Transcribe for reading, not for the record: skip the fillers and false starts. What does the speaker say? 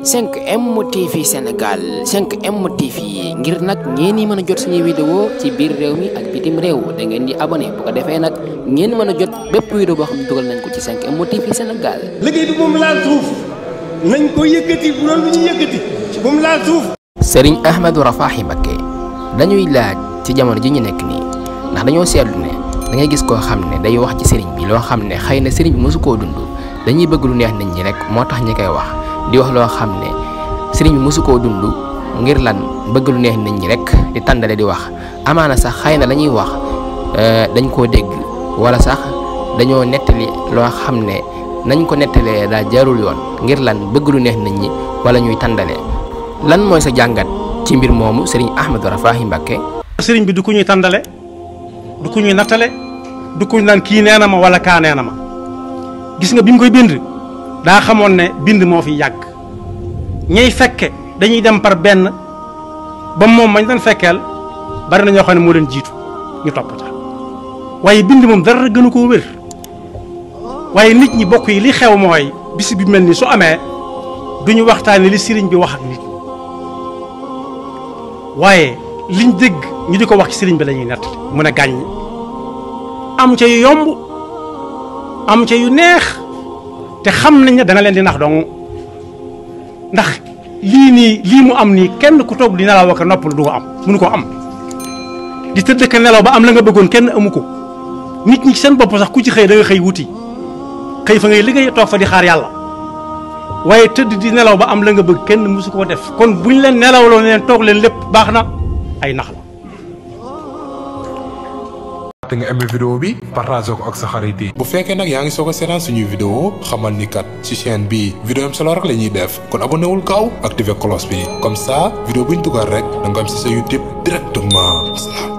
5M TV Sénégal 5M TV ngir nag ngeen ñi mën a jot suñuy vidéo ci biir réew mi ak bitim réew da ngeen di abonné bu ko defee nag ngeen mën a jot bépp vidéo boo xam ne dugal nañ ko ci 5M TV Sénégal. liggéey bi moom laal suuf nañ ko yëkkati bu doon lu ñu yëkkati moom laal suuf. Serigne Ahmadu Rafah Mbackè dañuy laaj ci jamono ji ñu nekk nii ndax dañoo seetlu ne da ngay gis koo xam ne day wax ci Serigne bi loo xam ne xëy na Serigne bi mosu koo dund dañuy bëgg lu neex nit ñi rek moo tax ñi koy wax. di wax loo xam ne Serigne bi mosu koo dund ngir lan bëgg lu neex nit ñi rek di tàndale di wax amaana sax xëy na la ñuy wax dañ koo dégg wala sax dañoo nettali loo xam ne nañ ko nettalee daa jaarul yoon ngir lan bëgg lu neex nit ñi wala ñuy tàndale lan mooy sa jàngat ci mbir moomu Serigne Ahmadu Rafah Mbackè. Serigne bi du ku ñuy tàndale du ku ñuy nattale du ku ñu naan kii nee na ma wala kaa nee na ma gis nga bi mu koy bind. daa xamoon ne bind moo fi yàgg ñay fekke dañuy dem par benn ba moom mañ doon fekkeel bari na ñoo xam ne moo leen jiitu ñu topp ca waaye bind moom dara gënu koo wér waaye nit ñi bokk yi li xew mooy bis bi mel ni su amee duñu waxtaane li sëriñ bi wax ak nit waaye liñ dégg ñu di ko wax ci sëriñ bi la ñuy nettali mun a gàññ am ca yu yomb am ca yu neex te xam nañ ne dana leen di nax dong ndax lii mu am nii kenn ku toog di nelaw ak noppalu du ko am mënu ko am di tëdd ka nelaw ba am la nga bëggoon kenn amu ko nit ñi seen bopp sax ku ci xëy da nga xëy wuti xëy fa ngay liggéey toog fa di xaar yàlla waaye tëdd di nelaw ba am la nga bëgg kenn mësu koo def kon buñ leen nelawloo ne leen toog leen lépp baax na ay nax la. te nga aimé vidéo bi partagé ko ak sa xarit yi. bu fekkee nag yaa ngi soog a seetaan suñuy vidéo xamal ni kat ci chaîne bi vidéo am solo rek la ñuy def kon abonné wul gaaw activé cloche bi comme ça vidéo bu ñu dugal rek da nga am si sa YouTube directement.